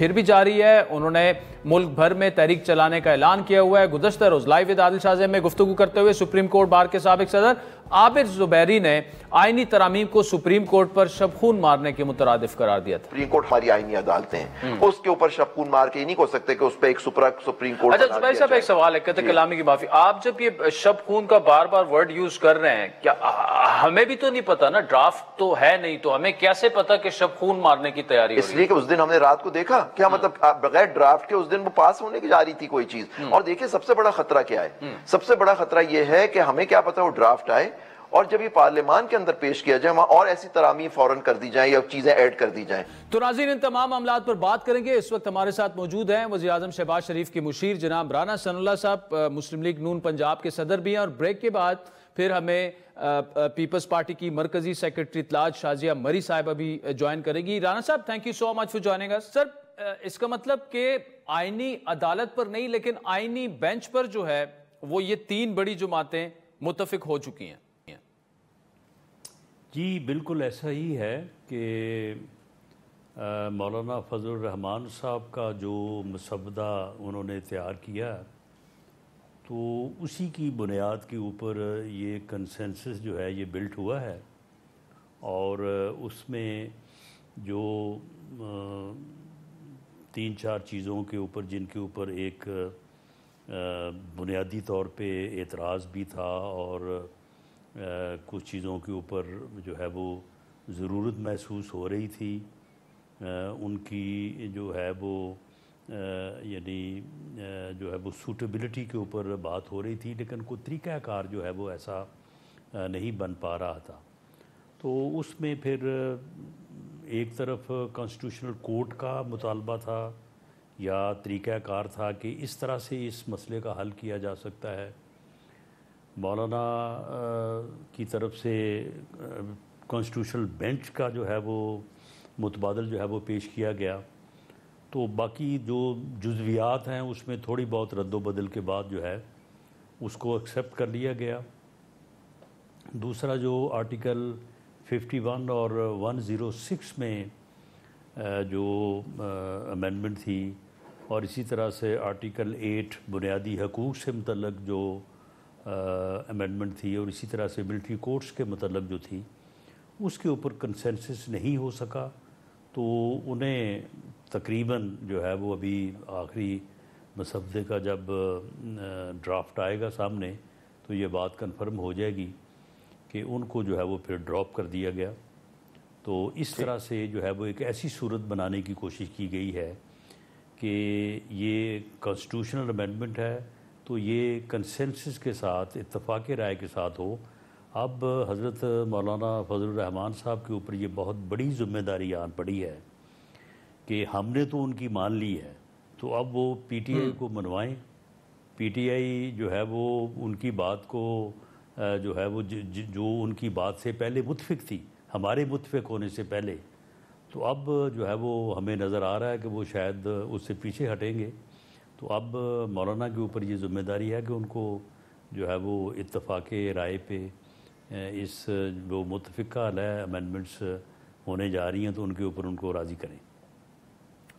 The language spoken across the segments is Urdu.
پھر بھی جاری ہے. انہوں نے ملک بھر میں تحریک چلانے کا اعلان کیا ہوا ہے. گزشتہ روز لائیو ود عادل شاہ زیب میں گفتگو کرتے ہوئے سپریم کورٹ بار کے سابق صدر عابر زبیری نے آئینی ترامیم کو سپریم کورٹ پر شب خون مارنے کے مترادف قرار دیا تھا. سپریم کورٹ ہماری آئینی عدالتیں ہیں، اس کے اوپر شب خون مار کے ہی نہیں کہہ سکتے کہ اس پہ ایک سپریم کورٹ. اچھا زبیر صاحب ایک سوال ہے، کہتے کلامی کی معافی، آپ جب یہ شب خون کا بار بار ورڈ یوز کر رہے ہیں، کیا ہمیں بھی تو نہیں پتا نا، ڈرافٹ تو ہے نہیں، تو ہمیں کیسے پتا کہ شب خون مارنے کی تیاری ہو رہی ہے؟ اس لیے کہ اس دن ہم نے رات کو دیکھا، کیا مطلب بغیر ڈرافٹ کے اس دن وہ پاس ہونے کی جا رہی تھی کوئی چیز. اور دیکھیں سب سے بڑا خطرہ کیا ہے، سب سے بڑا خطرہ یہ ہے کہ ہمیں کیا پتا وہ ڈرافٹ آئے اور جب یہ پارلیمان کے اندر پیش کیا جائے وہاں اور ایسی ترامیم فوراً کر دی جائیں یا چیزیں ایڈ کر دی جائیں. تو ناظرین ان تمام معاملات پر بات کریں گے. اس وقت ہمارے ساتھ موجود ہیں وزیر اعظم شہباز شریف کی مشیر جناب رانا ثناء اللہ صاحب، مسلم لیگ نون پنجاب کے صدر بھی ہیں، اور بریک کے بعد پھر ہمیں پیپلز پارٹی کی مرکزی سیکرٹری اطلاعات شازیہ مری صاحبہ بھی جوائن کرے گی. رانا صاحب thank you so much for joining us. Sir اس کا مطلب کہ آئینی عدالت پر نہیں لیکن آئینی بینچ پر جو ہے وہ یہ تین بڑی جماعتیں متفق ہو چکی ہیں. جی بالکل ایسا ہی ہے کہ مولانا فضل الرحمان صاحب کا جو مسودہ انہوں نے تیار کیا تو اسی کی بنیاد کے اوپر یہ کنسنسس جو ہے یہ بلٹ ہوا ہے، اور اس میں جو 3-4 چیزوں کے اوپر جن کے اوپر ایک بنیادی طور پہ اعتراض بھی تھا اور کچھ چیزوں کے اوپر جو ہے وہ ضرورت محسوس ہو رہی تھی، ان کی جو ہے وہ یعنی جو ہے وہ سوٹیبلٹی کے اوپر بات ہو رہی تھی، لیکن کوئی طریقہ کار جو ہے وہ ایسا نہیں بن پا رہا تھا. تو اس میں پھر ایک طرف کانسٹیٹیوشنل کورٹ کا مطالبہ تھا یا طریقہ کار تھا کہ اس طرح سے اس مسئلے کا حل کیا جا سکتا ہے. مولانا کی طرف سے کانسٹیٹیوشنل بینچ کا جو ہے وہ متبادل جو ہے وہ پیش کیا گیا، تو باقی جو جزویات ہیں اس میں تھوڑی بہت رد و بدل کے بعد جو ہے اس کو ایکسیپٹ کر لیا گیا. دوسرا جو آرٹیکل 51 اور 106 میں جو امینڈمنٹ تھی، اور اسی طرح سے آرٹیکل 8 بنیادی حقوق سے متعلق جو امینڈمنٹ تھی، اور اسی طرح سے ملٹری کورٹس کے متعلق جو تھی، اس کے اوپر کنسنسس نہیں ہو سکا. تو انہیں تقریباً جو ہے وہ ابھی آخری مسودے کا جب ڈرافٹ آئے گا سامنے تو یہ بات کنفرم ہو جائے گی کہ ان کو جو ہے وہ پھر ڈراپ کر دیا گیا. تو اس طرح سے جو ہے وہ ایک ایسی صورت بنانے کی کوشش کی گئی ہے کہ یہ کانسٹیٹیوشنل امینڈمنٹ ہے تو یہ کنسنسس کے ساتھ اتفاق رائے کے ساتھ ہو. اب حضرت مولانا فضل الرحمان صاحب کے اوپر یہ بہت بڑی ذمہ داری آن پڑی ہے کہ ہم نے تو ان کی مان لی ہے، تو اب وہ پی ٹی آئی کو منوائیں. پی ٹی آئی جو ہے وہ ان کی بات کو جو ہے وہ جو ان کی بات سے پہلے متفق تھی، ہمارے متفق ہونے سے پہلے، تو اب جو ہے وہ ہمیں نظر آ رہا ہے کہ وہ شاید اس سے پیچھے ہٹیں گے. تو اب مولانا کے اوپر یہ ذمہ داری ہے کہ ان کو جو ہے وہ اتفاق رائے پہ اس جو متفقہ علیہ امینڈمنٹس ہونے جا رہی ہیں تو ان کے اوپر ان کو راضی کریں.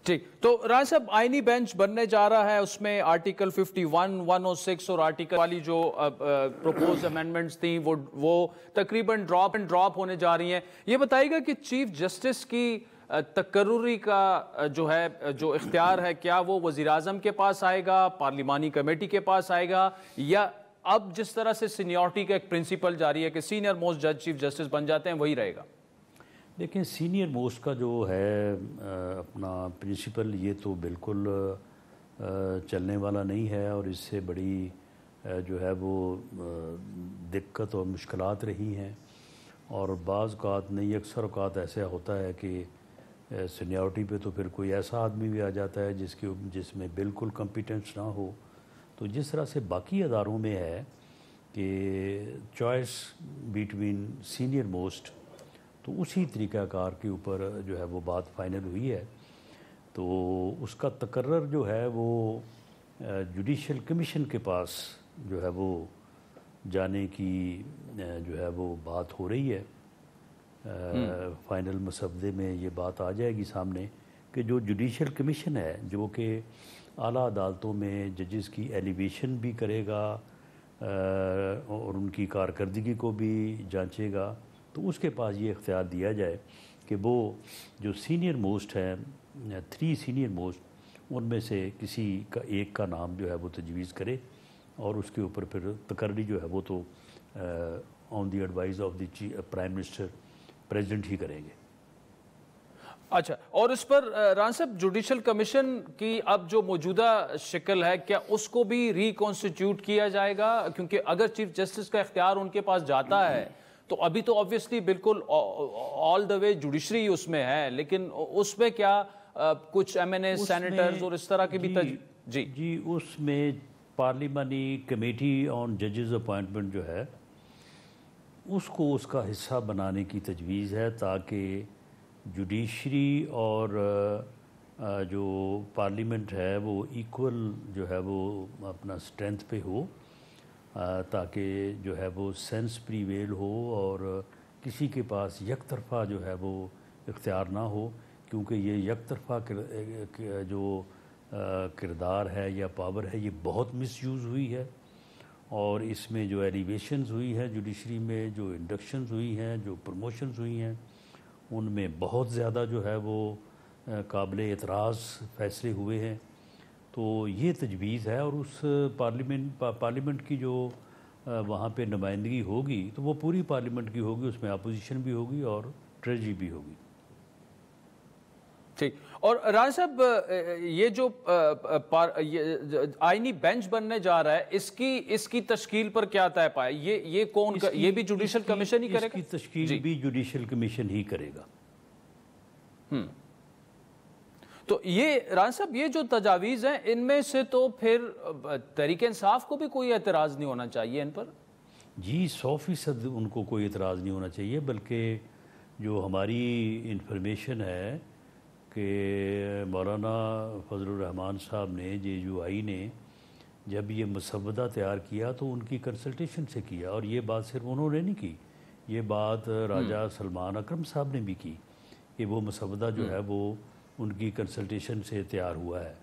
ٹھیک، تو رانا صاحب آئینی بینچ بننے جا رہا ہے، اس میں آرٹیکل 51 106 اور آرٹیکل والی جو پروپوز امینڈمنٹس تھیں وہ تقریباً ڈراپ ہونے جا رہی ہیں. یہ بتائیے گا کہ چیف جسٹس کی تقرری کا جو اختیار ہے، کیا وہ وزیر اعظم کے پاس آئے گا، پارلیمانی کمیٹی کے پاس آئے گا، یا اب جس طرح سے سینیورٹی کا ایک پرنسپل جاری ہے کہ سینئر موسٹ جج چیف جسٹس بن جاتے ہیں وہی رہے گا؟ لیکن سینئر موسٹ کا جو ہے اپنا پرنسپل یہ تو بالکل چلنے والا نہیں ہے، اور اس سے بڑی جو ہے وہ دقت اور مشکلات رہی ہیں. اور بعض اوقات نہیں، اکثر اوقات ایسا ہوتا ہے کہ سینیورٹی پہ تو پھر کوئی ایسا آدمی بھی آ جاتا ہے جس میں بالکل کمپیٹنس نہ ہو. تو جس طرح سے باقی اداروں میں ہے کہ چوائس بٹوین سینئر موسٹ، تو اسی طریقہ کار کے اوپر جو ہے وہ بات فائنل ہوئی ہے. تو اس کا تقرر جو ہے وہ جوڈیشل کمیشن کے پاس جو ہے وہ جانے کی جو ہے وہ بات ہو رہی ہے. فائنل مسودے میں یہ بات آ جائے گی سامنے کہ جو جوڈیشل کمیشن ہے جو کہ اعلیٰ عدالتوں میں ججز کی ایلیویشن بھی کرے گا اور ان کی کارکردگی کو بھی جانچے گا، تو اس کے پاس یہ اختیار دیا جائے کہ وہ جو سینئر موسٹ ہیں 3 سینئر موسٹ ان میں سے کسی کا ایک کا نام جو ہے وہ تجویز کرے، اور اس کے اوپر پھر تقرری جو ہے وہ تو on the advice of the prime minister president ہی کریں گے۔ اچھا، اور اس پر ران صاحب جوڈیشل کمیشن کی اب جو موجودہ شکل ہے کیا اس کو بھی ری کانسٹیٹیوٹ کیا جائے گا؟ کیونکہ اگر چیف جسٹس کا اختیار ان کے پاس جاتا ہے تو ابھی تو obviously بالکل آل دا وے جوڈیشری اس میں ہے، لیکن اس میں کیا کچھ MNA سینیٹرز اور اس طرح کی بھی جی اس میں پارلیمانی کمیٹی آن ججز اپوائنٹمنٹ جو ہے اس کو اس کا حصہ بنانے کی تجویز ہے، تاکہ جوڈیشری اور جو پارلیمنٹ ہے وہ ایکول جو ہے وہ اپنا اسٹرینتھ پہ ہو، تاکہ جو ہے وہ سینس پریویل ہو اور کسی کے پاس یک طرفہ جو ہے وہ اختیار نہ ہو، کیونکہ یہ یک طرفہ جو کردار ہے یا پاور ہے یہ بہت مس یوز ہوئی ہے، اور اس میں جو ایلیویشنز ہوئی ہیں جوڈیشری میں، جو انڈکشنز ہوئی ہیں، جو پروموشنز ہوئی ہیں، ان میں بہت زیادہ جو ہے وہ قابل اعتراض فیصلے ہوئے ہیں۔ تو یہ تجویز ہے، اور اس پارلیمنٹ کی جو وہاں پہ نمائندگی ہوگی تو وہ پوری پارلیمنٹ کی ہوگی، اس میں اپوزیشن بھی ہوگی اور ٹریجری بھی ہوگی۔ ٹھیک، اور ران صاحب یہ جو آئینی بینچ بننے جا رہا ہے اس کی تشکیل پر کیا طے پائے؟ یہ کون یہ بھی جوڈیشل کمیشن ہی کرے گا؟ اس کی تشکیل بھی جوڈیشل کمیشن ہی کرے گا۔ تو یہ ران صاحب یہ جو تجاویز ہیں ان میں سے تو پھر تحریک انصاف کو بھی کوئی اعتراض نہیں ہونا چاہیے ان پر؟ جی 100% ان کو کوئی اعتراض نہیں ہونا چاہیے، بلکہ جو ہماری انفارمیشن ہے کہ مولانا فضل الرحمان صاحب نے JUI نے جب یہ مسودہ تیار کیا تو ان کی کنسلٹیشن سے کیا، اور یہ بات صرف انہوں نے نہیں کی، یہ بات راجہ سلمان اکرم صاحب نے بھی کی کہ وہ مسودہ جو ہے وہ ان کی کنسلٹیشن سے تیار ہوا ہے۔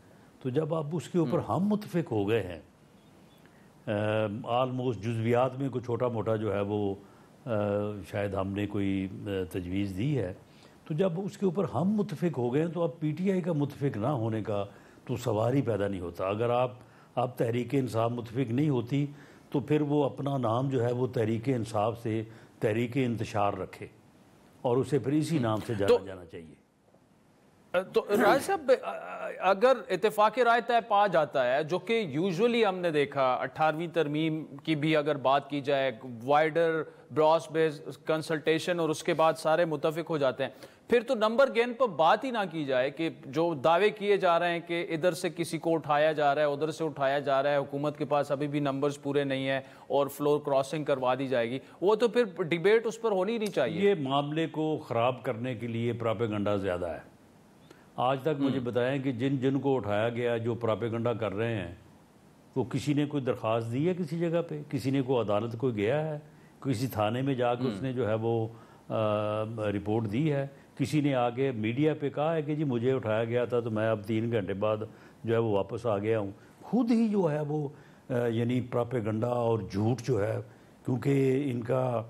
تو جب اب اس کے اوپر ہم متفق ہو گئے ہیں، آلموسٹ جزویات میں کوئی چھوٹا موٹا جو ہے وہ شاید ہم نے کوئی تجویز دی ہے، تو جب اس کے اوپر ہم متفق ہو گئے ہیں تو اب PTI کا متفق نہ ہونے کا تو سوال ہی پیدا نہیں ہوتا۔ اگر آپ تحریک انصاف متفق نہیں ہوتی تو پھر وہ اپنا نام جو ہے وہ تحریک انصاف سے تحریک انتشار رکھے، اور اسے پھر اسی نام سے جانا جانا چاہیے۔ تو راج صاحب اگر اتفاق رائے طے پا جاتا ہے، جو کہ یوزولی ہم نے دیکھا 18ویں ترمیم کی بھی اگر بات کی جائے، وائڈر براس بیس کنسلٹیشن اور اس کے بعد سارے متفق ہو جاتے ہیں، پھر تو نمبر گین پر بات ہی نہ کی جائے کہ جو دعوے کیے جا رہے ہیں کہ ادھر سے کسی کو اٹھایا جا رہا ہے، ادھر سے اٹھایا جا رہا ہے، حکومت کے پاس ابھی بھی نمبرز پورے نہیں ہیں اور فلور کراسنگ کروا دی جائے گی، وہ تو پھر ڈیبیٹ اس پر ہونی نہیں چاہیے۔ یہ معاملے کو خراب کرنے کے لیے پراپیگنڈا زیادہ ہے۔ آج تک مجھے بتائیں کہ جن کو اٹھایا گیا جو پراپیگنڈا کر رہے ہیں، وہ کسی نے کوئی درخواست دی ہے کسی جگہ پہ؟ کسی نے کوئی عدالت کو گیا ہے؟ کسی تھانے میں جا کے اس نے جو ہے وہ رپورٹ دی ہے؟ کسی نے آگے میڈیا پہ کہا ہے کہ جی مجھے اٹھایا گیا تھا تو میں اب 3 گھنٹے بعد جو ہے وہ واپس آ گیا ہوں؟ خود ہی جو ہے وہ یعنی پراپیگنڈا اور جھوٹ جو ہے، کیونکہ ان کا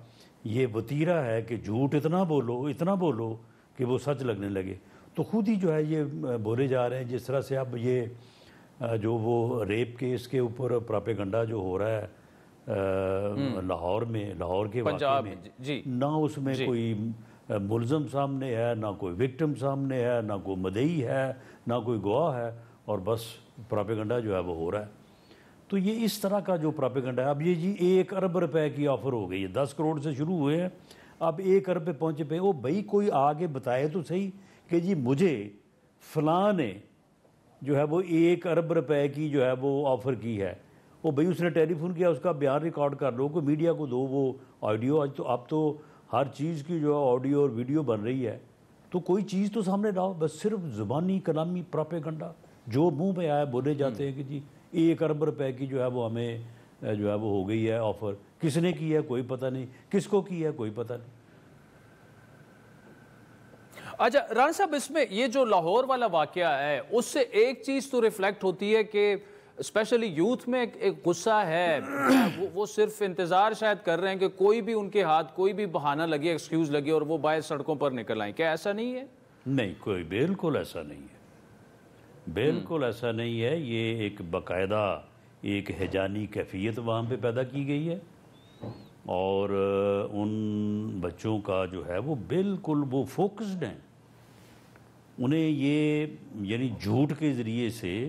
یہ وتیرہ ہے کہ جھوٹ اتنا بولو کہ وہ سچ لگنے لگے، تو خود ہی جو ہے یہ بولے جا رہے ہیں۔ جس طرح سے اب یہ جو وہ ریپ کیس کے اوپر پراپیگنڈا جو ہو رہا ہے لاہور کے واقعے میں، نہ اس میں کوئی ملزم سامنے ہے، نہ کوئی وکٹم سامنے ہے، نہ کوئی مدعی ہے، نہ کوئی گواہ ہے، اور بس پراپیگنڈا جو ہے وہ ہو رہا ہے۔ تو یہ اس طرح کا جو پراپیگنڈا ہے، اب یہ جی 1 ارب روپے کی آفر ہو گئی ہے، 10 کروڑ سے شروع ہوئے ہیں، اب 1 ارب پہ پہنچے پہ، وہ بھائی کوئی آگے بتائے تو صحیح کہ جی مجھے فلاں نے جو ہے وہ 1 ارب روپے کی جو ہے وہ آفر کی ہے، وہ بھائی اس نے ٹیلی فون کیا، اس کا بیان ریکارڈ کر لو، کوئی میڈیا کو دو وہ آڈیو۔ آج تو اب تو ہر چیز کی جو ہے آڈیو اور ویڈیو بن رہی ہے، تو کوئی چیز تو سامنے لاؤ، بس صرف زبانی کلامی پراپیگنڈا جو منہ پہ آیا بولے جاتے ہیں کہ جی 1 ارب روپے کی جو ہے وہ ہمیں جو ہے وہ ہو گئی ہے آفر، کس نے کی ہے کوئی پتہ نہیں، کس کو کی ہے کوئی پتہ نہیں۔ اچھا رانا صاحب، اس میں یہ جو لاہور والا واقعہ ہے اس سے ایک چیز تو ریفلیکٹ ہوتی ہے کہ اسپیشلی یوتھ میں ایک غصہ ہے، وہ صرف انتظار شاید کر رہے ہیں کہ کوئی بھی ان کے ہاتھ کوئی بھی بہانہ لگے، ایکسکیوز لگے اور وہ باہر سڑکوں پر نکل آئیں. کیا ایسا نہیں ہے؟ نہیں، کوئی بالکل ایسا نہیں ہے، بالکل ایسا نہیں ہے. یہ ایک باقاعدہ ایک ہیجانی کیفیت وہاں پہ پیدا کی گئی ہے، اور ان بچوں کا جو ہے وہ بالکل وہ فوکسڈ ہیں. انہیں یہ یعنی جھوٹ کے ذریعے سے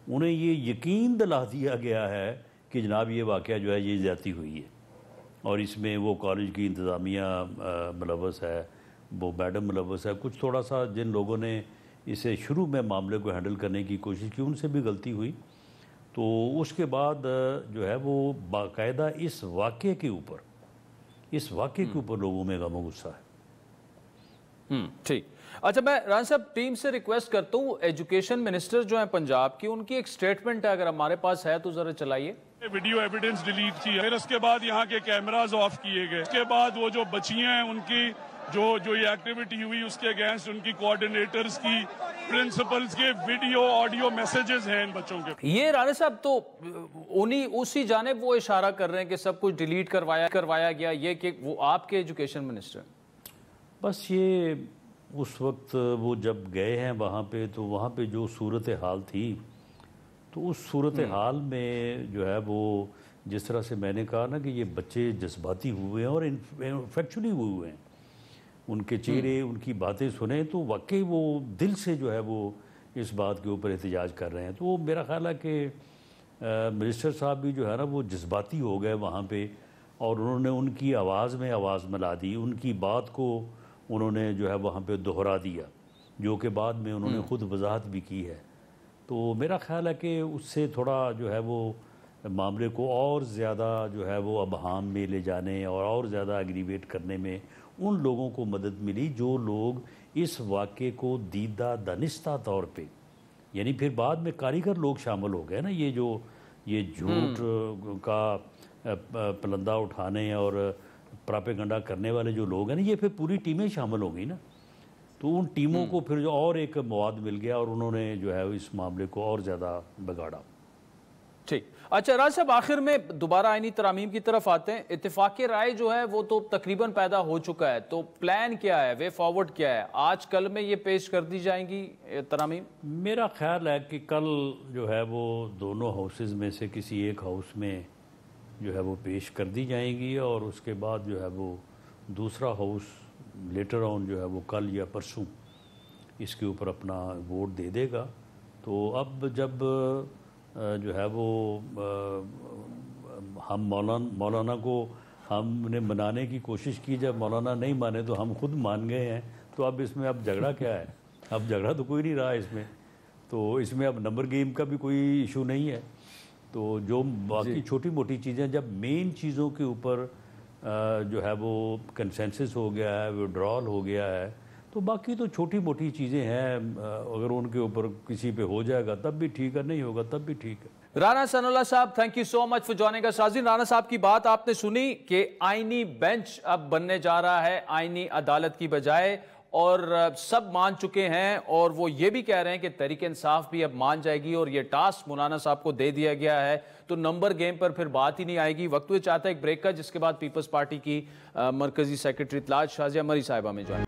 انہیں یہ یقین دلا دیا گیا ہے کہ جناب یہ واقعہ جو ہے یہ زیادتی ہوئی ہے، اور اس میں وہ کالج کی انتظامیہ ملوث ہے، وہ میڈم ملوث ہے. کچھ تھوڑا سا جن لوگوں نے اسے شروع میں معاملے کو ہینڈل کرنے کی کوشش کی ان سے بھی غلطی ہوئی. تو اس کے بعد جو ہے وہ باقاعدہ اس واقعے کے اوپر لوگوں میں غم و غصہ ہے. ٹھیک. اچھا میں رانا صاحب ٹیم سے ریکویسٹ کرتا ہوں، ایجوکیشن منسٹر جو ہیں پنجاب کی، ان کی ایک سٹیٹمنٹ ہے اگر ہمارے پاس ہے تو ذرا چلائیے. ویڈیو ایویڈنس ڈیلیٹ کی، پھر اس کے بعد یہاں کے کیمراز آف کیے گئے، اس کے بعد وہ جو بچیاں ہیں ان کی جو یہ ایکٹیویٹی ہوئی اس کے اگینسٹ ان کی کوآرڈینیٹرز کی، پرنسپلز کے ویڈیو آڈیو میسیجز ہیں ان بچوں کے. یہ رانا صاحب تو اسی جانب وہ اشارہ کر رہے ہیں کہ سب کچھ ڈیلیٹ کروایا گیا، یہ کہ وہ آپ کے ایجوکیشن منسٹر. بس یہ اس وقت وہ جب گئے ہیں وہاں پہ تو وہاں پہ جو صورتحال تھی، تو اس صورتحال میں جو ہے وہ جس طرح سے میں نے کہا نا کہ یہ بچے جذباتی ہوئے ہیں اور انفیکچولی ہوئے ہیں. ان کے چہرے، ان کی باتیں سنیں تو واقعی وہ دل سے جو ہے وہ اس بات کے اوپر احتجاج کر رہے ہیں. تو میرا خیال ہے کہ منسٹر صاحب بھی جو ہے نا وہ جذباتی ہو گئے وہاں پہ، اور انہوں نے ان کی آواز میں آواز ملا دی، ان کی بات کو انہوں نے جو ہے وہاں پہ دہرا دیا، جو کہ بعد میں انہوں نے خود وضاحت بھی کی ہے. تو میرا خیال ہے کہ اس سے تھوڑا جو ہے وہ معاملے کو اور زیادہ جو ہے وہ ابہام میں لے جانے اور زیادہ ایگریویٹ کرنے میں ان لوگوں کو مدد ملی جو لوگ اس واقعے کو دیدہ دانستہ طور پہ، یعنی پھر بعد میں کاریگر لوگ شامل ہو گئے نا، یہ جھوٹ کا پلندہ اٹھانے اور پراپیگنڈا کرنے والے جو لوگ ہیں نا، یہ پھر پوری ٹیمیں شامل ہو گئی نا. تو ان ٹیموں کو پھر جو اور ایک مواد مل گیا اور انہوں نے جو ہے اس معاملے کو اور زیادہ بگاڑا. ٹھیک. اچھا راج صاحب، آخر میں دوبارہ آئینی ترامیم کی طرف آتے ہیں. اتفاق رائے جو ہے وہ تو تقریباً پیدا ہو چکا ہے، تو پلان کیا ہے، وے فارورڈ کیا ہے؟ آج کل میں یہ پیش کر دی جائیں گی ترامیم؟ میرا خیال ہے کہ کل جو ہے وہ دونوں ہاؤسز میں سے کسی ایک ہاؤس میں جو ہے وہ پیش کر دی جائیں گی، اور اس کے بعد جو ہے وہ دوسرا ہاؤس لیٹر آن جو ہے وہ کل یا پرسوں اس کے اوپر اپنا ووٹ دے دے گا. تو اب جب جو ہے وہ ہم مولانا کو ہم نے منانے کی کوشش کی، جب مولانا نہیں مانے تو ہم خود مان گئے ہیں. تو اب اس میں اب جھگڑا کیا ہے؟ اب جھگڑا تو کوئی نہیں رہا اس میں. تو اس میں اب نمبر گیم کا بھی کوئی ایشو نہیں ہے. تو جو باقی چھوٹی موٹی چیزیں، جب مین چیزوں کے اوپر جو ہے وہ کنسنسس ہو گیا ہے، وڈرال ہو گیا ہے، تو باقی تو چھوٹی موٹی چیزیں ہیں. اگر ان کے اوپر کسی پہ ہو جائے گا تب بھی ٹھیک ہے، نہیں ہوگا تب بھی ٹھیک ہے. رانا ثناء اللہ صاحب، thank you so much for joining us. ناظرین، رانا صاحب کی بات آپ نے سنی کہ آئینی بینچ اب بننے جا رہا ہے آئینی عدالت کی بجائے، اور سب مان چکے ہیں، اور وہ یہ بھی کہہ رہے ہیں کہ تحریک انصاف بھی اب مان جائے گی، اور یہ ٹاسک مولانا صاحب کو دے دیا گیا ہے. تو نمبر گیم پر پھر بات ہی نہیں آئے گی. وقت ہوئے چاہتا ہے ایک بریک کا، جس کے بعد پیپلز پارٹی کی مرکزی سیکرٹری اطلاعات شازیہ مری صاحبہ میں جوائن.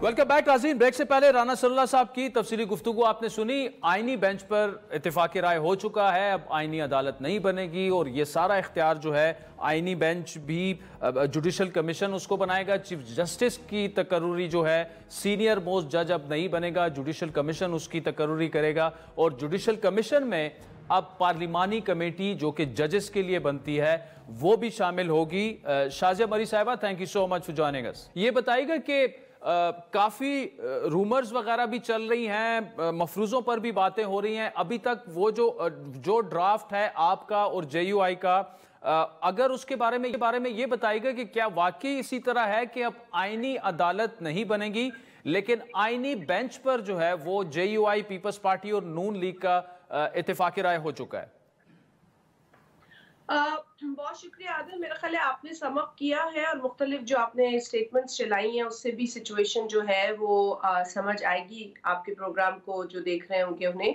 ویلکم بیک ناظرین. بریک سے پہلے رانا ثناء اللہ صاحب کی تفصیلی گفتگو آپ نے سنی. آئینی بینچ پر اتفاق رائے ہو چکا ہے، اب آئینی عدالت نہیں بنے گی، اور یہ سارا اختیار جو ہے آئینی بینچ بھی جوڈیشل کمیشن اس کو بنائے گا. چیف جسٹس کی تقرری جو ہے سینئر موسٹ جج اب نہیں بنے گا، جوڈیشل کمیشن اس کی تقرری کرے گا. اور جوڈیشل کمیشن میں اب پارلیمانی کمیٹی جو کہ ججز کے لیے بنتی ہے وہ بھی شامل ہوگی. شازیہ مری صاحبہ، thank you so much for joining us. یہ بتائیے گا کہ کافی رومرز وغیرہ بھی چل رہی ہیں، مفروضوں پر بھی باتیں ہو رہی ہیں. ابھی تک وہ جو ڈرافٹ ہے آپ کا اور جے یو آئی کا، اگر اس کے بارے میں یہ بتائیے گا کہ کیا واقعی اسی طرح ہے کہ اب آئینی عدالت نہیں بنے گی، لیکن آئینی بینچ پر جو ہے وہ جے یو آئی، پیپلز پارٹی اور نون لیگ کا اتفاق رائے ہو چکا ہے؟ بہت شکریہ عادل، میرا خیال ہے آپ نے سم اپ کیا ہے اور مختلف جو آپ نے اسٹیٹمنٹس چلائی ہیں اس سے بھی سچویشن جو ہے وہ سمجھ آئے گی آپ کے پروگرام کو جو دیکھ رہے ہوں گے انہیں.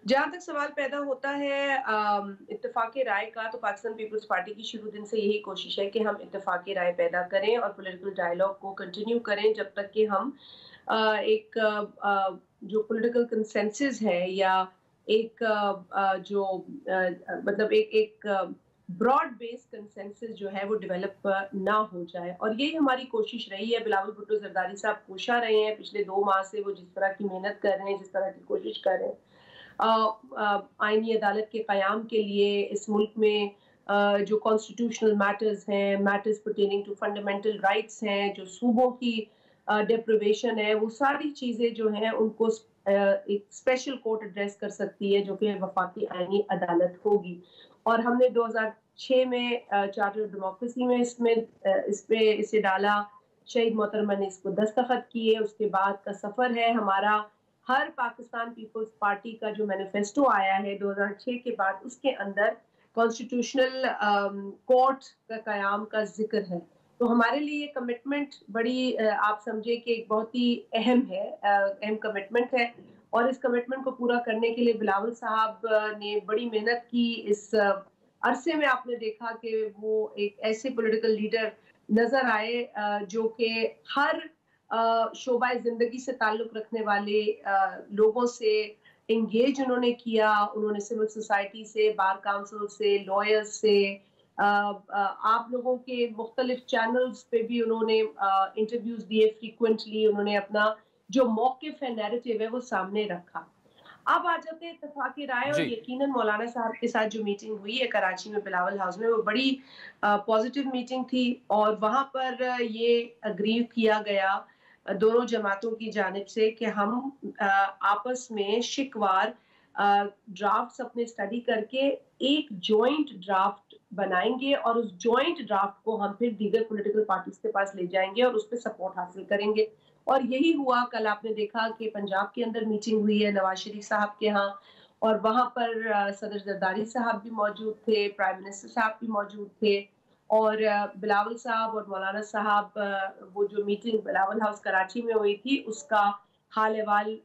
جہاں تک سوال پیدا ہوتا ہے اتفاق رائے کا، تو پاکستان پیپلز پارٹی کی شروع دن سے یہی کوشش ہے کہ ہم اتفاق رائے پیدا کریں اور پولیٹیکل ڈائیلاگ کو کنٹینیو کریں جب تک کہ ہم ایک جو پولیٹیکل کنسنسس ہے یا ایک جو مطلب ایک براڈ بیس کنسنسس جو ہے وہ ڈیولپ نہ ہو جائے. اور یہی ہماری کوشش رہی ہے. بلاول بھٹو زرداری صاحب کوشاں رہے ہیں پچھلے 2 ماہ سے، وہ جس طرح کی محنت کر رہے ہیں، جس طرح کی کوشش کر رہے ہیں آئینی عدالت کے قیام کے لیے اس ملک میں، جو کانسٹیٹیوشنل میٹرز ہیں، matters pertaining to fundamental rights ہیں، جو صوبوں کی ڈیپریویشن ہے، وہ ساری چیزیں جو ہیں ان کو ایک اسپیشل کورٹ ایڈریس کر سکتی ہے جو کہ وفاقی آئینی عدالت ہوگی. اور ہم نے 2006 میں چارٹر آف ڈیموکریسی میں اسے ڈالا، شہید محترمہ نے اس کو دستخط کیے. اس کے بعد کا سفر ہے ہمارا. ہر پاکستان پیپلز پارٹی کا جو مینیفیسٹو آیا ہے 2006 کے بعد، اس کے اندر کانسٹیٹیوشنل کورٹ کا قیام کا ذکر ہے. تو ہمارے لیے یہ کمٹمنٹ بڑی آپ سمجھے کہ ایک بہت ہی اہم کمٹمنٹ ہے. اور اس کمٹمنٹ کو پورا کرنے کے لیے بلاول صاحب نے بڑی محنت کی. اس عرصے میں آپ نے دیکھا کہ وہ ایک ایسے پولیٹیکل لیڈر نظر آئے جو کہ ہر شعبہ زندگی سے تعلق رکھنے والے لوگوں سے انگیج انہوں نے کیا. انہوں نے سول سوسائٹی سے، بار کاؤنسل سے، لائرز سے، آپ لوگوں کے مختلف چینلز پہ بھی انہوں نے انٹرویوز دیے فریکوینٹلی. انہوں نے اپنا جو موقف ہے، نیریٹو ہے، وہ سامنے رکھا. اب آ جاتے ہیں اتفاق رائے. اور یقیناً مولانا صاحب کے ساتھ جو میٹنگ ہوئی ہے کراچی میں بلاول ہاؤس میں، وہ بڑی پازیٹیو میٹنگ تھی. اور وہاں پر یہ اگری کیا گیا دونوں جماعتوں کی جانب سے کہ ہم آپس میں شکوار ڈرافٹس اپنے اسٹڈی کر کے ایک جوائنٹ ڈرافٹ بنائیں گے اور اس جوائنٹ ڈرافٹ کو ہم پھر دیگر پولیٹیکل پارٹیز کے پاس لے جائیں گے اور اس پہ سپورٹ حاصل کریں گے. اور یہی ہوا. کل آپ نے دیکھا کہ پنجاب کے اندر میٹنگ ہوئی ہے نواز شریف صاحب کے ہاں، اور وہاں پر صدر زرداری صاحب بھی موجود تھے، پرائم منسٹر صاحب بھی موجود تھے، اور بلاول صاحب اور مولانا صاحب وہ جو میٹنگ بلاول ہاؤس کراچی میں ہوئی تھی اس کا حال احوال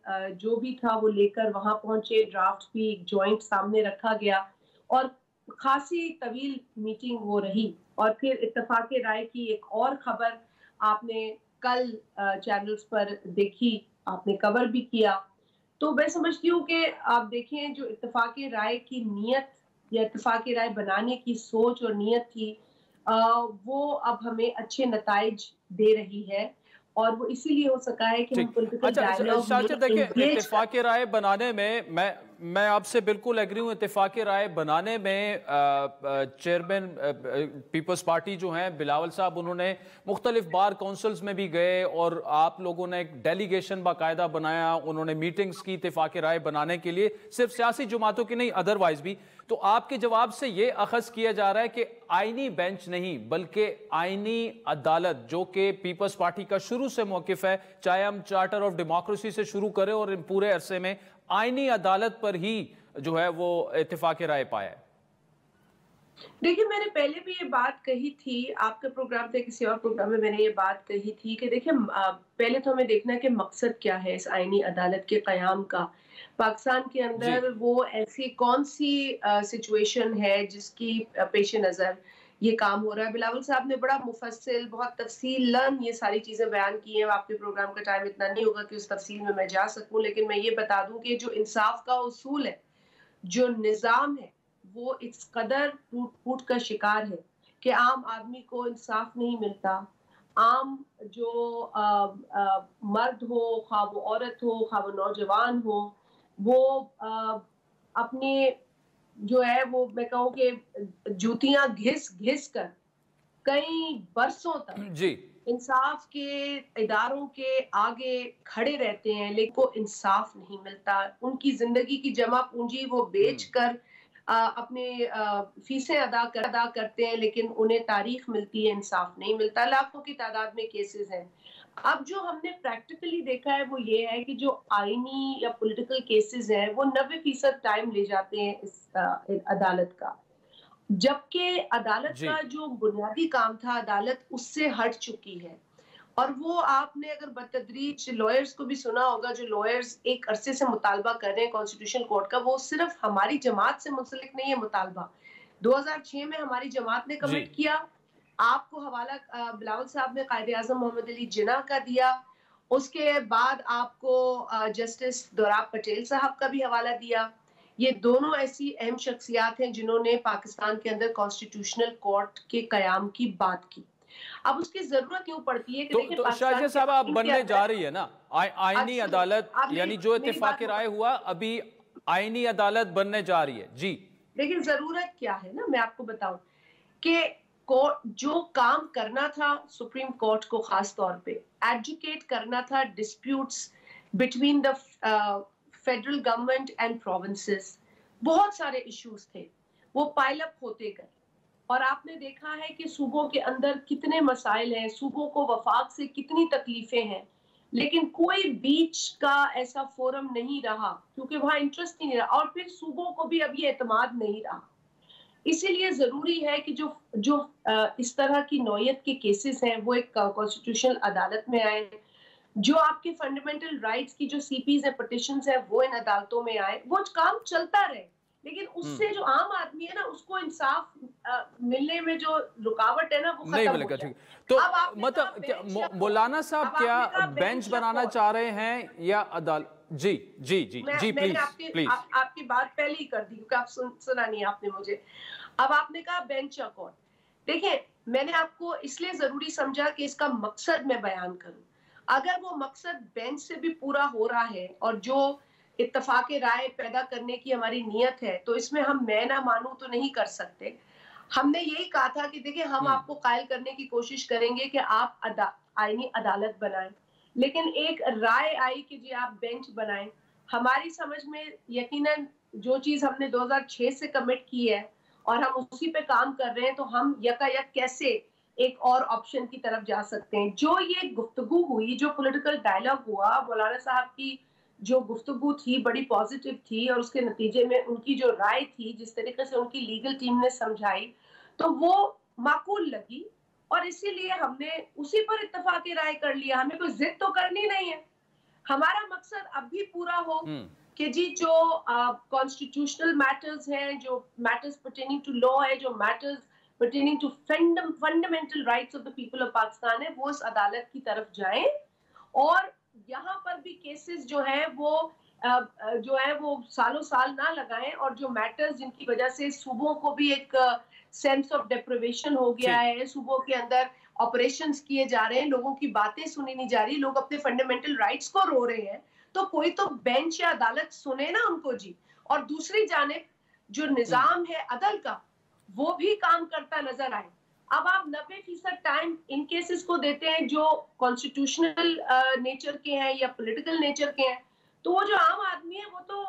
جو بھی تھا وہ لے کر وہاں پہنچے. ڈرافٹ بھی ایک جوائنٹ سامنے رکھا گیا اور خاصی طویل میٹنگ وہ رہی. اور پھر اتفاق رائے کی ایک اور خبر آپ نے کل چینلز پر دیکھی، آپ نے کور بھی کیا. تو میں سمجھتی ہوں کہ آپ دیکھیں جو اتفاق رائے کی نیت یا اتفاق رائے بنانے کی سوچ اور نیت تھی وہ اب ہمیں اچھے نتائج دے رہی ہے. اور وہ اسی لیے ہو سکا ہے کہ ہم پولیٹیکل ڈائیلاگ دیکھیں اتفاق رائے بنانے میں میں آپ سے بالکل ایگری ہوں. اتفاق رائے بنانے میں چیئرمین پیپلز پارٹی جو ہیں بلاول صاحب، انہوں نے مختلف بار کونسلز میں بھی گئے اور آپ لوگوں نے ایک ڈیلیگیشن باقاعدہ بنایا. انہوں نے میٹنگز کی اتفاق رائے بنانے کے لیے، صرف سیاسی جماعتوں کی نہیں، ادروائز بھی. تو آپ کے جواب سے یہ اخذ کیا جا رہا ہے کہ آئینی بینچ نہیں بلکہ آئینی عدالت، جو کہ پیپلز پارٹی کا شروع سے موقف ہے، چاہے ہم چارٹر آف ڈیموکریسی سے شروع کریں اور ان پورے عرصے میں آئینی عدالت پر ہی جو ہے وہ اتفاق رائے پایا ہے. دیکھیں میں نے پہلے بھی یہ بات کہی تھی، آپ کے پروگرام تھے کسی اور پروگرام میں نے یہ بات کہی تھی کہ دیکھیں پہلے تو ہمیں دیکھنا ہے کہ مقصد کیا ہے اس آئینی عدالت کے قیام کا. پاکستان کے اندر وہ ایسی کون سی سچویشن ہے جس کی پیش نظر یہ کام ہو رہا ہے. بلاول صاحب نے بڑا مفصل، بہت تفصیل یہ ساری چیزیں بیان کی ہیں. آپ کے پروگرام کا ٹائم اتنا نہیں ہوگا کہ اس تفصیل میں جا سکوں، لیکن میں یہ بتا دوں کہ جو انصاف کا اصول ہے، جو نظام ہے، وہ اس قدر ٹوٹ پھوٹ کا شکار ہے کہ عام آدمی کو انصاف نہیں ملتا. عام جو مرد ہو، خواہ وہ عورت ہو، خواہ وہ نوجوان ہو، وہ اپنے جو ہے وہ میں کہوں کہ جوتیاں گھس گھس کر کئی برسوں تک انصاف کے اداروں کے آگے کھڑے رہتے ہیں، لیکن کو انصاف نہیں ملتا. ان کی زندگی کی جمع پونجی وہ بیچ کر اپنے فیسیں ادا کرتے ہیں، لیکن انہیں تاریخ ملتی ہے، انصاف نہیں ملتا. لاکھوں کی تعداد میں کیسز ہیں. اب جو ہم نے پریکٹیکلی دیکھا ہے وہ یہ ہے کہ جو آئینی یا پولیٹیکل کیسز ہیں وہ 90% ٹائم لے جاتے ہیں اس عدالت کا. جبکہ عدالت کا جو بنیادی کام تھا عدالت اس سے ہٹ چکی ہے. اور وہ آپ نے اگر بتدریج لائرز کو بھی سنا ہوگا، جو لائرز ایک عرصے سے مطالبہ کر رہے ہیں کانسٹیٹیوشن کورٹ کا، وہ صرف ہماری جماعت سے منسلک نہیں ہے مطالبہ. 2006 میں ہماری جماعت نے کمٹ کیا، آپ کو حوالہ بلاول صاحب نے قائد اعظم محمد علی جناح کا دیا، اس کے بعد آپ کو جسٹس دوراب پٹیل صاحب کا بھی حوالہ دیا. یہ دونوں ایسی اہم شخصیات ہیں جنہوں نے پاکستان کے اندر کانسٹیٹیوشنل کورٹ کے قیام کی بات کی. اب اس کی ضرورت کیوں پڑتی ہے کہ تو شاہجہ صاحب آپ بننے جا رہی ہے نا آئینی عدالت، یعنی جو اتفاق رائے ہوا ابھی آئینی عدالت بننے جا رہی ہے. جی لیکن ضرورت کیا ہے نا، میں آپ کو بتاؤں کہ جو کام کرنا تھا سپریم کورٹ کو خاص طور پہ ایڈوکیٹ کرنا تھا disputes between the federal government and provinces, بہت سارے ایشوز تھے، وہ پائل اپ ہوتے گئے. اور آپ نے دیکھا ہے کہ صوبوں کے اندر کتنے مسائل ہیں، صوبوں کو وفاق سے کتنی تکلیفیں ہیں، لیکن کوئی بیچ کا ایسا فورم نہیں رہا کیونکہ وہاں انٹرسٹ نہیں رہا، اور پھر صوبوں کو بھی اب یہ اعتماد نہیں رہا. اسی لیے ضروری ہے کہ جو اس طرح کی نوعیت کے کیسز ہیں وہ ایک کانسٹیٹیوشنل عدالت میں آئے، جو آپ کے فنڈامنٹل رائٹس کی جو سی پیز ہیں پٹیشنز ہیں وہ ان عدالتوں میں آئے، وہ کام چلتا رہے. لیکن اس سے جو عام آدمی ہے نا اس کو انصاف ملنے میں جو رکاوٹ ہے نا وہ ختم ہو جائے. تو مطلب مولانا صاحب کیا بینچ بنانا چاہ رہے ہیں یا عدالت؟ جی جی جی جی پلیز. آپ کی بات پہلے ہی کر دی کیونکہ آپ سنا نہیں آپ نے مجھے. اب آپ نے کہا بینچ یا کورٹ. دیکھیں میں نے آپ کو اس لیے ضروری سمجھا کہ اس کا مقصد میں بیان کروں. اگر وہ مقصد بینچ سے بھی پورا ہو رہا ہے اور جو اتفاق رائے پیدا کرنے کی ہماری نیت ہے تو اس میں ہم میں نہ مانوں تو نہیں کر سکتے. ہم نے یہی کہا تھا کہ دیکھیں ہم آپ کو قائل کرنے کی کوشش کریں گے کہ آپ آئینی عدالت بنائیں، لیکن ایک رائے آئی کہ جی آپ بینچ بنائیں. ہماری سمجھ میں یقیناً جو چیز ہم نے 2006 سے کمٹ کی ہے اور ہم اسی پہ کام کر رہے ہیں تو ہم یکا یک کیسے ایک اور آپشن کی طرف جا سکتے ہیں. جو یہ گفتگو ہوئی، جو پولیٹیکل ڈائلاگ ہوا، مولانا صاحب کی جو گفتگو تھی بڑی پازیٹیو تھی اور اس کے نتیجے میں ان کی جو رائے تھی جس طریقے سے ان کی لیگل ٹیم نے سمجھائی تو وہ معقول لگی اور اسی لیے ہم نے اسی پر اتفاق رائے کر لیا. ہمیں کوئی ضد تو کرنی نہیں ہے. ہمارا مقصد اب بھی پورا ہو کہ جی جو کانسٹیٹیوشنل میٹرز ہیں، جو میٹرز پرٹیننگ ٹو لا ہے، جو matters pertaining to fundamental rights of the people of Pakistan ہے، وہ اس عدالت کی طرف جائیں. اور یہاں پر بھی کیسز جو ہیں وہ سالوں سال نہ لگائیں، اور جو میٹرز جن کی وجہ سے صوبوں کو بھی ایک سینس آف ڈیپریویشن ہو گیا ہے، صوبوں کے اندر آپریشنز کیے جا رہے ہیں، لوگوں کی باتیں سنی نہیں جا رہی، لوگ اپنے فنڈامنٹل رائٹس کو رو رہے ہیں، تو کوئی تو بینچ یا عدالت سنے نا ان کو جی. اور دوسری جانب جو نظام ہے عدل کا وہ بھی کام کرتا نظر آئے. اب آپ 90% ٹائم ان کیسز کو دیتے ہیں جو کانسٹیٹیوشنل نیچر کے ہیں یا پولیٹیکل نیچر کے ہیں، تو وہ جو عام آدمی ہے وہ تو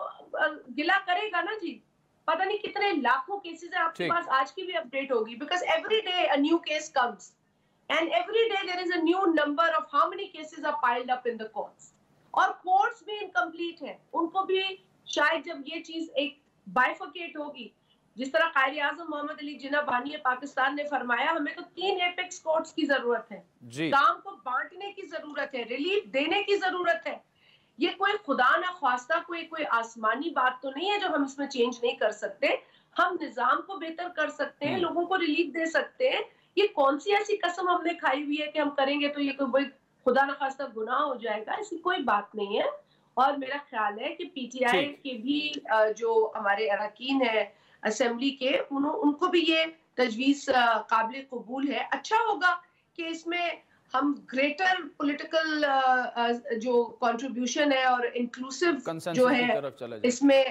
گلا کرے گا نا جی. پتہ نہیں کتنے لاکھوں کیسز ہیں آپ کے پاس، آج کی بھی اپڈیٹ ہوگی، because every day a new case comes and every day there is a new number of how many cases are piled up in the courts. اور کورٹس بھی انکمپلیٹ ہیں، ان کو بھی شاید جب یہ چیز ایک بائیفرکیٹ ہوگی، جس طرح قائد اعظم محمد علی جناح بانی پاکستان نے فرمایا ہمیں تو 3 ایپیکس کورٹس کی ضرورت ہے. کام کو بانٹنے کی ضرورت ہے، ریلیف دینے کی ضرورت ہے. یہ کوئی خدا نہ خواستہ کوئی آسمانی بات تو نہیں ہے جو ہم اس میں چینج نہیں کر سکتے. ہم نظام کو بہتر کر سکتے ہیں، لوگوں کو ریلیف دے سکتے ہیں. یہ کون سی ایسی قسم ہم نے کھائی ہوئی ہے کہ ہم کریں گے تو یہ کوئی خدا نہ خواستہ گناہ ہو جائے گا؟ ایسی کوئی بات نہیں ہے. اور میرا خیال ہے کہ پی ٹی آئی کے بھی جو ہمارے اراکین ہیں اسمبلی کے، ان کو بھی یہ تجویز قابل قبول ہے. اچھا ہوگا کہ اس میں ہم گریٹر پولیٹیکل جو کنٹریبیوشن ہے اور انکلوسیو جو ہے اس میں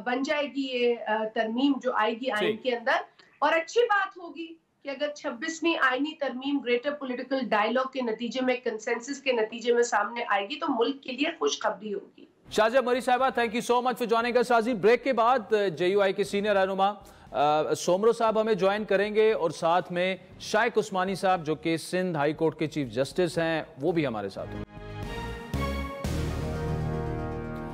بن جائے گی یہ ترمیم جو آئے گی آئین کے اندر. اور اچھی بات ہوگی کہ اگر 26ویں آئینی ترمیم گریٹر پولیٹیکل ڈائیلاگ کے نتیجے میں کنسنسس کے نتیجے میں سامنے آئے گی تو ملک کے لیے خوشخبری ہوگی. شاہجہ مری صاحبہ thank you so much for joining us. سازی بریک کے بعد جے یو آئی کے سینئر رہنما سومرو صاحب ہمیں جوائن کریں گے اور ساتھ میں شائق عثمانی صاحب جو کہ سندھ ہائی کورٹ کے چیف جسٹس ہیں وہ بھی ہمارے ساتھ ہیں.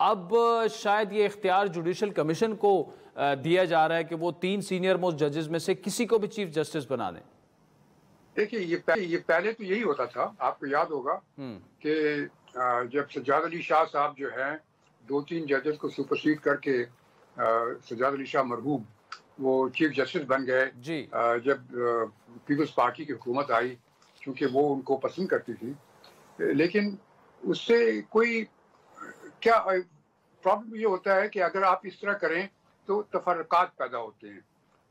اب شاید یہ اختیار جوڈیشل کمیشن کو دیا جا رہا ہے کہ وہ 3 سینئر موسٹ ججز میں سے کسی کو بھی چیف جسٹس بنا دیں. دیکھیے یہ پہلے تو یہی ہوتا تھا. آپ کو یاد ہوگا کہ جب سجاد علی شاہ صاحب جو ہیں 2-3 ججز کو سپرسیڈ کر کے سجاد علی شاہ مرحوم وہ چیف جسٹس بن گئے. جب پیپلز پارٹی کی حکومت آئی کیونکہ وہ ان کو پسند کرتی تھی, لیکن اس سے کوئی کیا پرابلم یہ ہوتا ہے کہ اگر آپ اس طرح کریں تو تفرقات پیدا ہوتے ہیں.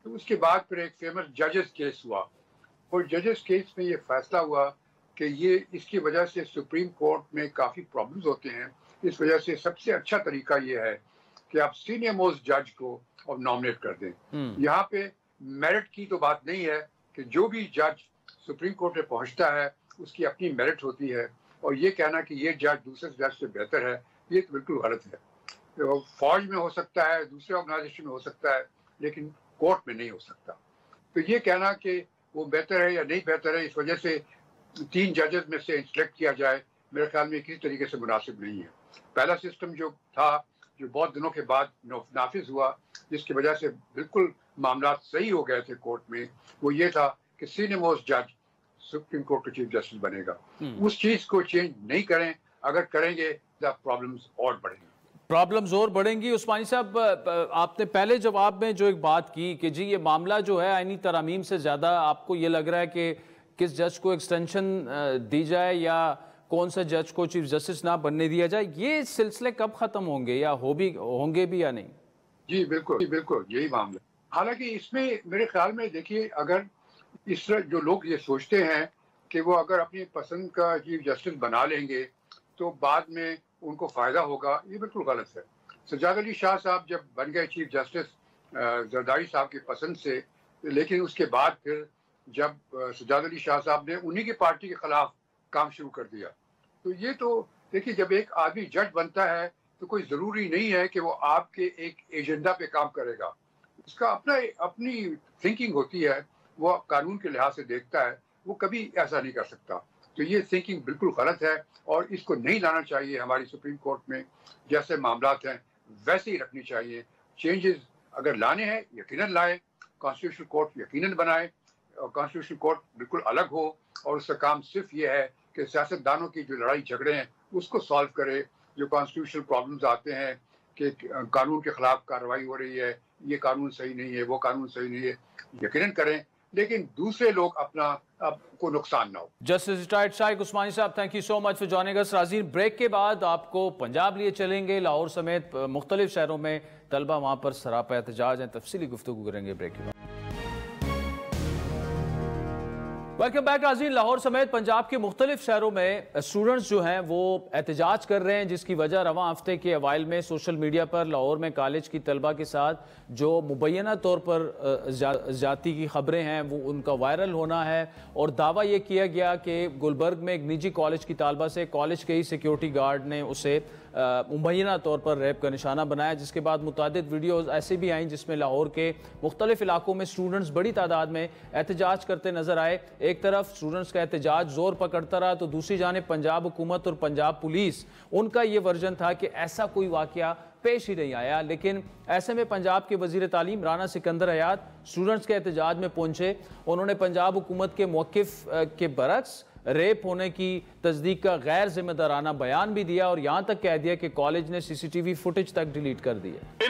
تو اس کے بعد پھر ایک فیمس ججز کیس ہوا, اور ججز کیس میں یہ فیصلہ ہوا کہ یہ اس کی وجہ سے سپریم کورٹ میں کافی پرابلمز ہوتے ہیں. اس وجہ سے سب سے اچھا طریقہ یہ ہے کہ آپ سینئر موسٹ جج کو اب نامنیٹ کر دیں. یہاں پہ میرٹ کی تو بات نہیں ہے کہ جو بھی جج سپریم کورٹ میں پہنچتا ہے اس کی اپنی میرٹ ہوتی ہے, اور یہ کہنا کہ یہ جج دوسرے جج سے بہتر ہے یہ تو بالکل غلط ہے. فوج میں ہو سکتا ہے, دوسرے آرگنائزیشن میں ہو سکتا ہے, لیکن کورٹ میں نہیں ہو سکتا. تو یہ کہنا کہ وہ بہتر ہے یا نہیں بہتر ہے اس وجہ سے 3 ججز میں سے سلیکٹ کیا جائے, میرے خیال میں کسی طریقے سے مناسب نہیں ہے. پہلا سسٹم جو تھا جو بہت دنوں کے بعد نافذ ہوا, جس کی وجہ سے بالکل معاملات صحیح ہو گئے تھے کورٹ میں, وہ یہ تھا کہ سینئر موسٹ جج سپریم کورٹ کا چیف جسٹس بنے گا. اس چیز کو چینج نہیں کریں, اگر کریں گے تو پرابلمز اور بڑھیں گی. پرابلمز اور بڑھیں گی. عثمانی صاحب, آپ نے پہلے جواب میں جو ایک بات کی کہ جی یہ معاملہ جو ہے آئینی ترامیم سے زیادہ آپ کو یہ لگ رہا ہے کہ کس جج کو ایکسٹینشن دی جائے یا کون سے جج کو چیف جسٹس نہ بننے دیا جائے, یہ سلسلے کب ختم ہوں گے یا ہوں گے بھی یا نہیں؟ جی بالکل یہی معاملہ. حالانکہ اس میں میرے خیال میں دیکھیے, اگر اس طرح جو لوگ یہ سوچتے ہیں کہ وہ اگر اپنی پسند کا چیف جسٹس بنا لیں گے تو بعد میں ان کو فائدہ ہوگا, یہ بالکل غلط ہے. سجاد علی شاہ صاحب جب بن گئے چیف جسٹس زرداری صاحب کی پسند سے, لیکن اس کے بعد پھر جب سجاد علی شاہ صاحب نے انہی کی پارٹی کے خلاف کام شروع کر دیا. تو یہ تو دیکھیے, جب ایک آدمی جج بنتا ہے تو کوئی ضروری نہیں ہے کہ وہ آپ کے ایک ایجنڈا پہ کام کرے گا. اس کا اپنی تھنکنگ ہوتی ہے, وہ قانون کے لحاظ سے دیکھتا ہے, وہ کبھی ایسا نہیں کر سکتا. تو یہ تھنکنگ بالکل غلط ہے اور اس کو نہیں لانا چاہیے ہماری سپریم کورٹ میں. جیسے معاملات ہیں ویسے ہی رکھنی چاہیے. چینجز اگر لانے ہیں یقیناً لائیں, کانسٹیٹیوشن کورٹ یقیناً بنائیں, اور کانسٹیٹیوشن کورٹ بالکل الگ ہو, اور اس کا کام صرف یہ ہے کہ سیاستدانوں کی جو لڑائی جھگڑے ہیں اس کو سالو کرے. جو کانسٹیٹیوشنل پرابلمز آتے ہیں کہ قانون کے خلاف کارروائی ہو رہی ہے, یہ قانون صحیح نہیں ہے, وہ قانون صحیح نہیں ہے, یقیناً کریں, لیکن دوسرے لوگ اپنا کو نقصان نہ ہو. جسٹس ریٹائرڈ شائق عثمانی صاحب, thank you so much for joining us. ناظرین, بریک کے بعد آپ کو پنجاب لیے چلیں گے. لاہور سمیت مختلف شہروں میں طلبہ وہاں پر سراپا احتجاج ہیں, تفصیلی گفتگو کریں گے بریک کے بعد. ویلکم بیک ناظرین. لاہور سمیت پنجاب کے مختلف شہروں میں اسٹوڈنٹس جو ہیں وہ احتجاج کر رہے ہیں, جس کی وجہ رواں ہفتے کے اوائل میں سوشل میڈیا پر لاہور میں کالج کی طلبہ کے ساتھ جو مبینہ طور پر زیادتی کی خبریں ہیں وہ ان کا وائرل ہونا ہے, اور دعویٰ یہ کیا گیا کہ گلبرگ میں ایک نجی کالج کی طالبہ سے کالج کے ہی سیکیورٹی گارڈ نے اسے مبینہ طور پر ریپ کا نشانہ بنایا. جس کے بعد متعدد ویڈیوز ایسے بھی آئیں جس میں لاہور کے مختلف علاقوں میں اسٹوڈنٹس بڑی تعداد میں احتجاج کرتے نظر آئے. ایک طرف اسٹوڈنٹس کا احتجاج زور پکڑتا رہا تو دوسری جانب پنجاب حکومت اور پنجاب پولیس, ان کا یہ ورژن تھا کہ ایسا کوئی واقعہ پیش ہی نہیں آیا. لیکن ایسے میں پنجاب کے وزیر تعلیم رانا سکندر حیات اسٹوڈنٹس کے احتجاج میں پہنچے. انہوں نے پنجاب حکومت کے موقف کے برعکس ریپ ہونے کی تصدیق کا غیر ذمہ دارانہ بیان بھی دیا, اور یہاں تک کہہ دیا کہ کالج نے سی سی ٹی وی فوٹیج تک ڈیلیٹ کر دی ہے.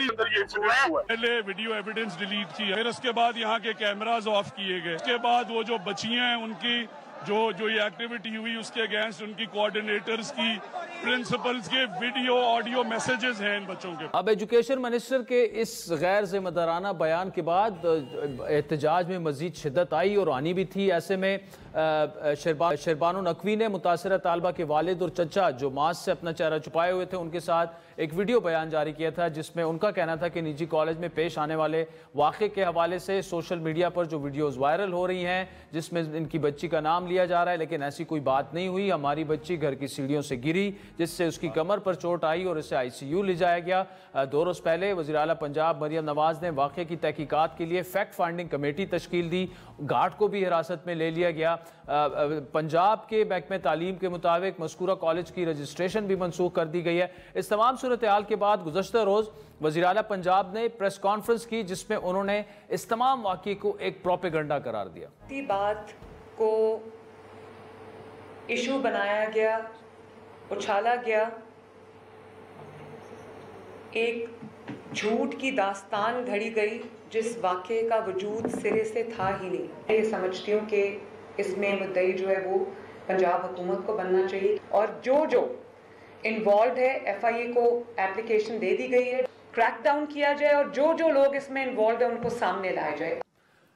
پہلے ویڈیو ایویڈنس ڈیلیٹ کی, پھر اس کے بعد یہاں کے کیمراز آف کیے گئے, اس کے بعد وہ جو بچیاں ہیں ان کی جو یہ ایکٹیویٹی ہوئی اس کے اگینسٹ ان کی کوارڈینیٹرز کی, پرنسپلز کے ویڈیو آڈیو میسیجز ہیں ان بچوں کے. اب ایجوکیشن منسٹر کے اس غیر ذمہ دارانہ بیان کے بعد احتجاج میں مزید شدت آئی اور آنی بھی تھی. ایسے میں شربانو نقوی نے متاثرہ طالبہ کے والد اور چچا جو ماسک سے اپنا چہرہ چھپائے ہوئے تھے ان کے ساتھ ایک ویڈیو بیان جاری کیا تھا, جس میں ان کا کہنا تھا کہ نجی کالج میں پیش آنے والے واقعے کے حوالے سے سوشل میڈیا پر جو ویڈیوز وائرل ہو رہی ہیں جس میں ان کی بچی کا نام لیا لیا جا رہا ہے، لیکن ایسی کوئی بات نہیں ہوئی. ہماری بچی گھر کی سیڑھیوں سے گری جس سے اس کی کمر پر چوٹ آئی اور اسے ICU لے جایا گیا. 2 روز پہلے وزیر اعلیٰ پنجاب مریم نواز نے واقعے کی تحقیقات کے لیے فیکٹ فائنڈنگ کمیٹی تشکیل دی. گارڈ کو بھی حراست میں لے لیا گیا. پنجاب کے محکمہ تعلیم کے مطابق مذکورہ کالج کی رجسٹریشن بھی منسوخ کر دی گئی ہے. اس تمام صورتحال کے بعد گزشتہ روز وزیر اعلیٰ پنجاب نے پریس کانفرنس کی جس میں انہوں نے اس تمام واقعے کو ایک پروپیگنڈا قرار دیا. بات کو ایشو بنایا گیا، اچھالا گیا، ایک جھوٹ کی داستان گھڑی گئی جس واقعے کا وجود سرے سے تھا ہی نہیں. میں یہ سمجھتی ہوں کہ اس میں مدعی جو ہے وہ پنجاب حکومت کو بننا چاہیے، اور جو انوالوڈ ہے FIA کو اپلیکیشن دے دی گئی ہے، کریک ڈاؤن کیا جائے اور جو لوگ اس میں انوالوڈ ہیں ان کو سامنے لایا جائے.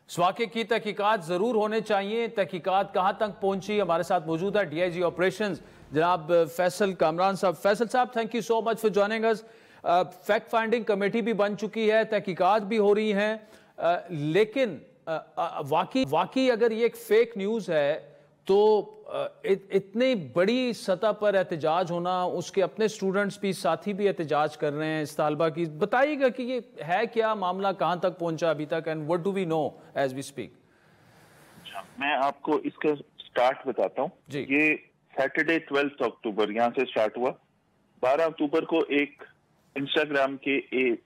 اس واقعے کی تحقیقات ضرور ہونے چاہیے. تحقیقات کہاں تک پہنچی؟ ہمارے ساتھ موجود ہے DIG آپریشنز جناب فیصل کامران صاحب. فیصل صاحب، thank you so much for joining اس. فیکٹ فائنڈنگ کمیٹی بھی بن چکی ہے، تحقیقات بھی ہو رہی ہیں، لیکن واقعی اگر یہ ایک فیک نیوز ہے تو اتنی بڑی سطح پر احتجاج ہونا، اس کے اپنے سٹوڈنٹس بھی، ساتھی بھی احتجاج کر رہے ہیں اس طالبہ کی. بتائیے گا کہ یہ ہے کیا معاملہ، کہاں تک پہنچا ابھی تک، and what do we know as we speak? میں آپ کو اس کا سٹارٹ بتاتا ہوں. یہ سیٹرڈے 12 اکتوبر یہاں سے سٹارٹ ہوا. 12 اکتوبر کو ایک انسٹاگرام کے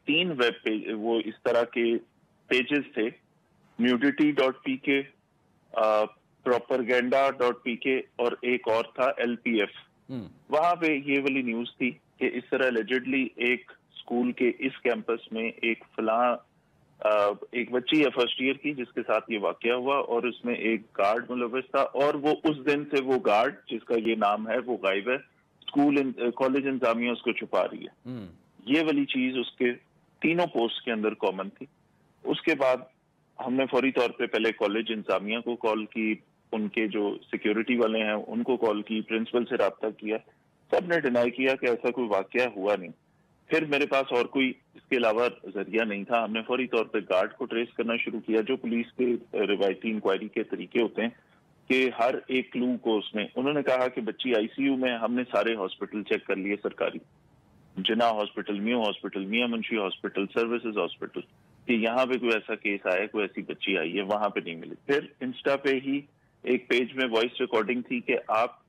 3 ویب پیج، وہ اس طرح کے پیجز تھے، nudity.pk، propaganda.pk اور ایک اور تھا LPF. وہاں پہ یہ والی نیوز تھی کہ اس طرح allegedly ایک اسکول کے اس کیمپس میں ایک فلاں ایک بچی ہے فرسٹ ایئر کی جس کے ساتھ یہ واقعہ ہوا، اور اس میں ایک گارڈ ملوث تھا، اور وہ اس دن سے وہ گارڈ جس کا یہ نام ہے وہ غائب ہے. کالج انتظامیہ اس کو چھپا رہی ہے. یہ والی چیز اس کے تینوں پوسٹ کے اندر کامن تھی. اس کے بعد ہم نے فوری طور پہ پہلے کالج انتظامیہ کو کال کی، ان کے جو سیکیورٹی والے ہیں ان کو کال کی، پرنسپل سے رابطہ کیا. سب نے ڈینائی کیا کہ ایسا کوئی واقعہ ہوا نہیں. پھر میرے پاس اور کوئی اس کے علاوہ ذریعہ نہیں تھا. ہم نے فوری طور پہ گارڈ کو ٹریس کرنا شروع کیا، جو پولیس کے روایتی انکوائری کے طریقے ہوتے ہیں کہ ہر ایک کلو کو اس میں انہوں نے کہا کہ بچی ICU میں. ہم نے سارے ہاسپٹل چیک کر لیے، سرکاری، جناح ہاسپٹل، میو ہاسپٹل، میاں منشی ہاسپٹل، سروسز ہاسپٹل، کہ یہاں پہ کوئی ایسا کیس آیا، کوئی ایسی بچی آئی ہے، وہاں پہ نہیں ملی. پھر انسٹا پہ ہی ایک پیج میں وائس ریکارڈنگ تھی کہ آپ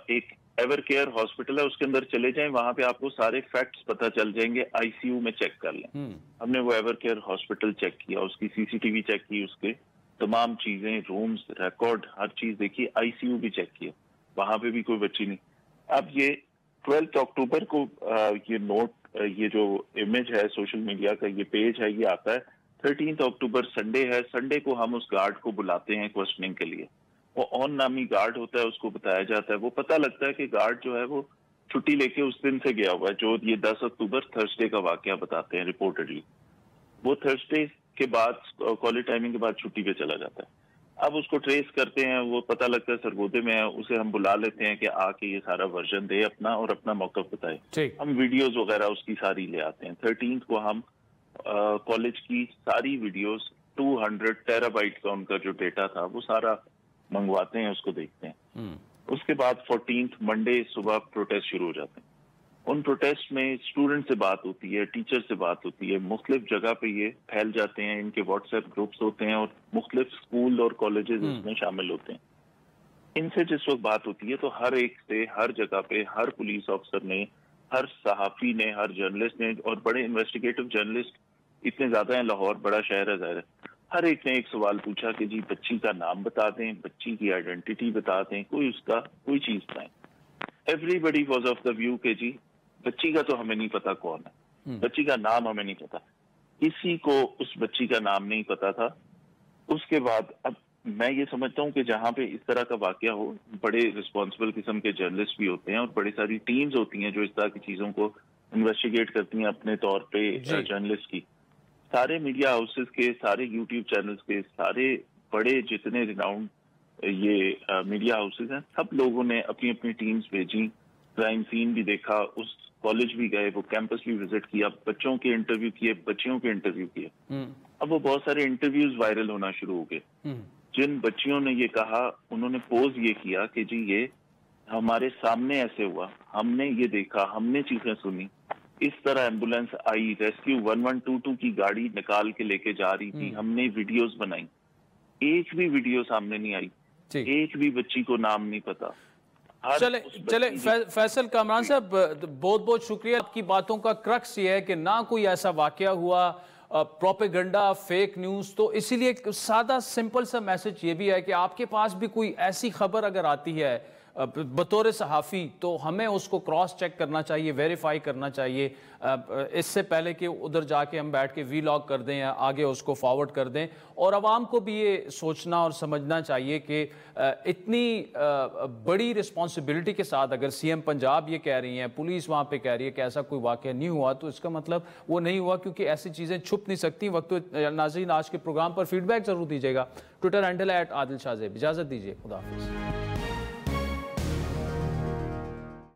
ایک ایور کیئر ہاسپٹل ہے اس کے اندر چلے جائیں، وہاں پہ آپ کو سارے فیکٹس پتہ چل جائیں گے، ICU میں چیک کر لیں. ہم نے وہ ایور کیئر ہاسپٹل چیک کیا، اس کی CCTV چیک کی، اس کے تمام چیزیں، رومز، ریکارڈ، ہر چیز دیکھی، ICU بھی چیک کیا، وہاں پہ بھی کوئی بچی نہیں. اب یہ 12 اکتوبر کو یہ نوٹ، یہ جو امیج ہے سوشل میڈیا کا، یہ پیج ہے، یہ آتا ہے. 13 اکتوبر سنڈے ہے. سنڈے کو ہم اس گارڈ کو بلاتے ہیں کوسچننگ کے لیے. وہ اون نامی گارڈ ہوتا ہے، اس کو بتایا جاتا ہے. وہ پتہ لگتا ہے کہ گارڈ جو ہے وہ چھٹی لے کے اس دن سے گیا ہوا ہے، جو یہ 10 اکتوبر تھرسڈے کا واقعہ بتاتے ہیں ریپورٹڈلی. وہ تھرسڈے کے بعد کالج ٹائمنگ کے بعد چھٹی پہ چلا جاتا ہے. اب اس کو ٹریس کرتے ہیں، وہ پتہ لگتا ہے سرگودے میں ہے. اسے ہم بلا لیتے ہیں کہ آ کے یہ سارا ورژن دے اپنا اور اپنا موقف بتائے. ہم ویڈیوز وغیرہ اس کی ساری لے آتے ہیں. 13 کو ہم کالج کی ساری ویڈیوز 200 ٹیرا بائٹ کا ان کا جو ڈیٹا تھا وہ سارا منگواتے ہیں، اس کو دیکھتے ہیں. اس کے بعد 14 منڈے صبح پروٹیسٹ شروع ہو جاتے ہیں. ان پروٹیسٹ میں اسٹوڈنٹ سے بات ہوتی ہے، ٹیچر سے بات ہوتی ہے، مختلف جگہ پہ یہ پھیل جاتے ہیں. ان کے واٹس ایپ گروپس ہوتے ہیں اور مختلف اسکول اور کالجز اس میں شامل ہوتے ہیں. ان سے جس وقت بات ہوتی ہے تو ہر ایک سے، ہر جگہ پہ، ہر پولیس آفیسر نے، ہر صحافی نے، ہر جرنلسٹ نے، اور بڑے انویسٹیگیٹو جرنلسٹ اتنے زیادہ ہیں، لاہور بڑا شہر ہے ظاہر ہے، ہر ایک نے ایک سوال پوچھا کہ جی بچی کا نام بتا دیں، بچی کی آئیڈینٹی بتا دیں، کوئی اس کا کوئی چیز بتائیں. Everybody was of the view کہ جی بچی کا تو ہمیں نہیں پتا کون ہے، بچی کا نام ہمیں نہیں پتا. کسی کو اس بچی کا نام نہیں پتا تھا. اس کے بعد اب میں یہ سمجھتا ہوں کہ جہاں پہ اس طرح کا واقعہ ہو، بڑے رسپانسبل قسم کے جرنلسٹ بھی ہوتے ہیں اور بڑی ساری ٹیمز ہوتی ہیں جو اس طرح کی چیزوں کو انویسٹیگیٹ کرتی ہیں اپنے طور پہ جرنلسٹ کی. سارے میڈیا ہاؤسز کے، سارے یوٹیوب چینلز کے، سارے بڑے جتنے ریناؤنڈ یہ میڈیا ہاؤسز ہیں، سب لوگوں نے اپنی اپنی ٹیمز بھیجی، کرائم سین بھی دیکھا، اس کالج بھی گئے، وہ کیمپس بھی وزٹ کیا، بچوں کے انٹرویو کیے، بچیوں کے انٹرویو کیے. اب وہ بہت سارے انٹرویوز وائرل ہونا شروع ہو گئے. جن بچیوں نے یہ کہا انہوں نے پوز یہ کیا کہ جی یہ ہمارے سامنے ایسے ہوا، ہم نے یہ دیکھا، ہم نے چیزیں سنی، اس طرح ایمبولینس آئی، ریسکیو 1122 کی گاڑی نکال کے لے کے جا رہی تھی، ہم نے ویڈیوز بنائی، ایک بھی ویڈیو سامنے نہیں آئی، ایک بھی بچی کو نام نہیں پتا۔ چلے فیصل کامران صاحب بہت بہت شکریہ، آپ کی باتوں کا کرکس یہ ہے کہ نہ کوئی ایسا واقعہ ہوا، پروپیگنڈا، فیک نیوز، تو اسی لیے ایک سادہ سمپل سا میسج یہ بھی ہے کہ آپ کے پاس بھی کوئی ایسی خبر اگر آتی ہے بطور صحافی تو ہمیں اس کو کراس چیک کرنا چاہیے، ویریفائی کرنا چاہیے، اس سے پہلے کہ ادھر جا کے ہم بیٹھ کے وی لاگ کر دیں یا آگے اس کو فارورڈ کر دیں۔ اور عوام کو بھی یہ سوچنا اور سمجھنا چاہیے کہ اتنی بڑی رسپانسبلٹی کے ساتھ اگر سی ایم پنجاب یہ کہہ رہی ہیں، پولیس وہاں پہ کہہ رہی ہے کہ ایسا کوئی واقعہ نہیں ہوا، تو اس کا مطلب وہ نہیں ہوا، کیونکہ ایسی چیزیں چھپ نہیں سکتی۔ وقت ناظرین آج کے پروگرام پر فیڈ بیک ضرور دیجیے گا۔ ٹویٹر ہینڈل @عادل شاہ زیب۔ اجازت دیجیے، خدا حافظ۔